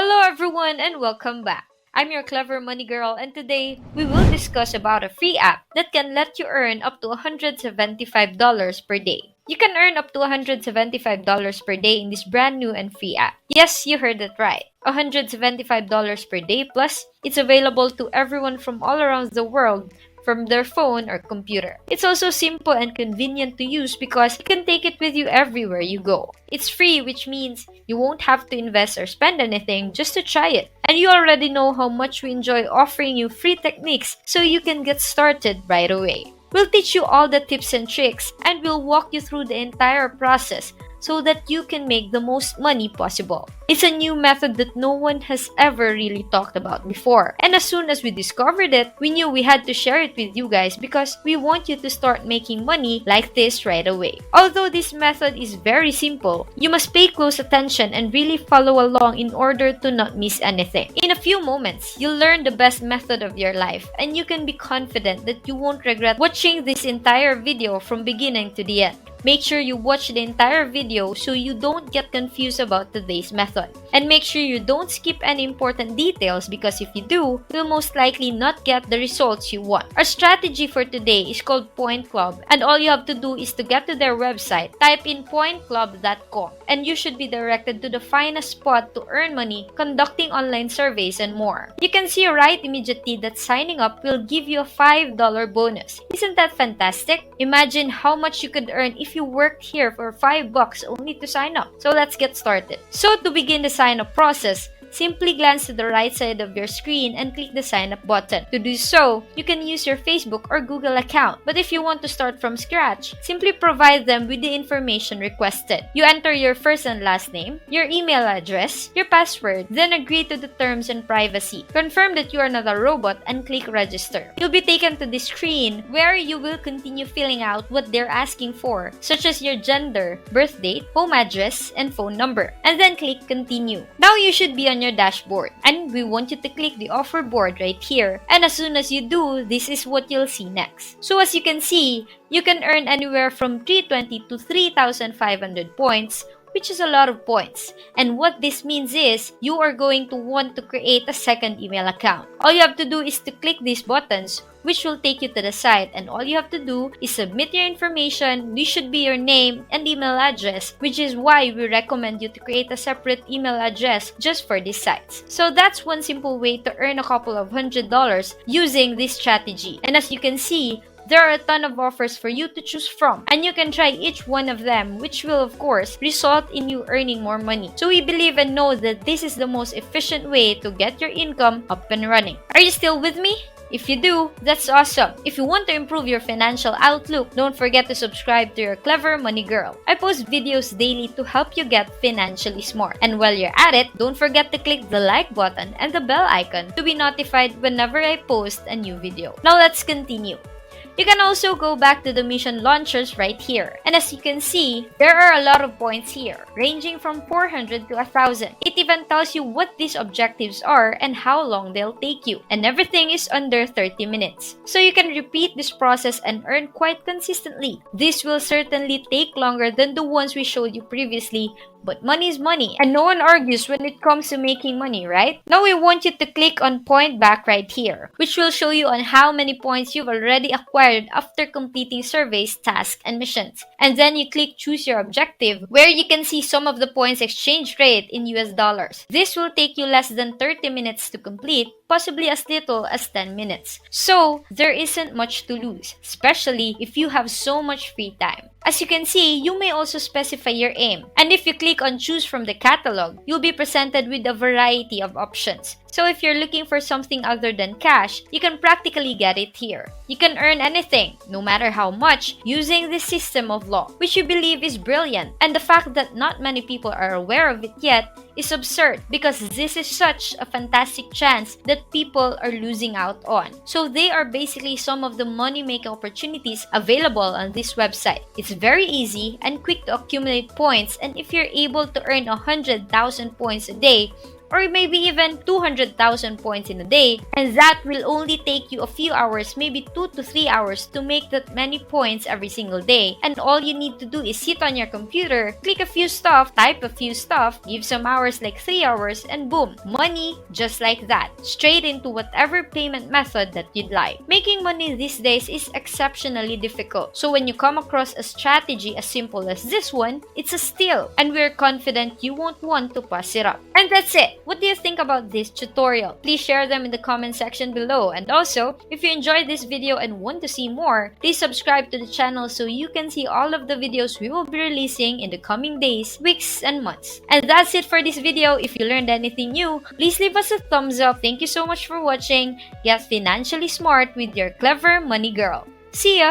Hello everyone and welcome back. I'm your clever money girl and today we will discuss about a free app that can let you earn up to $175 per day. You can earn up to $175 per day in this brand new and free app. Yes, you heard it right. $175 per day plus it's available to everyone from all around the world from their phone or computer. It's also simple and convenient to use because you can take it with you everywhere you go. It's free, which means you won't have to invest or spend anything just to try it. And you already know how much we enjoy offering you free techniques so you can get started right away. We'll teach you all the tips and tricks and we'll walk you through the entire process so that you can make the most money possible. It's a new method that no one has ever really talked about before. And as soon as we discovered it, we knew we had to share it with you guys because we want you to start making money like this right away. Although this method is very simple, you must pay close attention and really follow along in order to not miss anything. In a few moments, you'll learn the best method of your life and you can be confident that you won't regret watching this entire video from beginning to the end. Make sure you watch the entire video so you don't get confused about today's method. And make sure you don't skip any important details because if you do, you'll most likely not get the results you want. Our strategy for today is called Point Club and all you have to do is to get to their website, type in pointclub.com and you should be directed to the finest spot to earn money, conducting online surveys and more. You can see right immediately that signing up will give you a $5 bonus. Isn't that fantastic? Imagine how much you could earn if you worked here for $5 only to sign up. So let's get started. So to begin the sign up process, simply glance to the right side of your screen and click the sign up button. To do so, you can use your Facebook or Google account. But if you want to start from scratch, simply provide them with the information requested. You enter your first and last name, your email address, your password, then agree to the terms and privacy. Confirm that you are not a robot and click register. You'll be taken to this screen where you will continue filling out what they're asking for, such as your gender, birth date, home address, and phone number. And then click continue. Now you should be on your dashboard and we want you to click the offer board right here, and as soon as you do, this is what you'll see next. So as you can see, you can earn anywhere from 320 to 3,500 points, which is a lot of points. And what this means is you are going to want to create a second email account. All you have to do is to click these buttons, which will take you to the site, and all you have to do is submit your information. This should be your name and email address, which is why we recommend you to create a separate email address just for these sites. So that's one simple way to earn a couple of $100 using this strategy. And as you can see, there are a ton of offers for you to choose from, and you can try each one of them, which will of course result in you earning more money. So we believe and know that this is the most efficient way to get your income up and running. Are you still with me? If you do, that's awesome. If you want to improve your financial outlook, don't forget to subscribe to your Clever Money Girl. I post videos daily to help you get financially smart. And while you're at it, don't forget to click the like button and the bell icon to be notified whenever I post a new video. Now let's continue. You can also go back to the mission launchers right here. And as you can see, there are a lot of points here, ranging from 400 to 1,000. It even tells you what these objectives are and how long they'll take you. And everything is under 30 minutes. So you can repeat this process and earn quite consistently. This will certainly take longer than the ones we showed you previously, but money is money, and no one argues when it comes to making money, right? Now we want you to click on Point Back right here, which will show you on how many points you've already acquired after completing surveys, tasks, and missions. And then you click Choose Your Objective, where you can see some of the points exchange rate in US dollars. This will take you less than 30 minutes to complete, possibly as little as 10 minutes. So there isn't much to lose, especially if you have so much free time. As you can see, you may also specify your aim. And if you click on Choose from the catalog, you'll be presented with a variety of options. So if you're looking for something other than cash, you can practically get it here. You can earn anything, no matter how much, using this system of law, which we believe is brilliant. And the fact that not many people are aware of it yet is absurd because this is such a fantastic chance that people are losing out on. So they are basically some of the money-making opportunities available on this website. It's very easy and quick to accumulate points, and if you're able to earn 100,000 points a day, or maybe even 200,000 points in a day, and that will only take you a few hours, maybe 2 to 3 hours to make that many points every single day. And all you need to do is sit on your computer, click a few stuff, type a few stuff, give some hours like 3 hours, and boom, money just like that, straight into whatever payment method that you'd like. Making money these days is exceptionally difficult. So when you come across a strategy as simple as this one, it's a steal, and we're confident you won't want to pass it up. And that's it. What do you think about this tutorial? Please share them in the comment section below. And also, if you enjoyed this video and want to see more, please subscribe to the channel so you can see all of the videos we will be releasing in the coming days, weeks, and months. And that's it for this video. If you learned anything new, please leave us a thumbs up. Thank you so much for watching. Get financially smart with your clever money girl. See ya!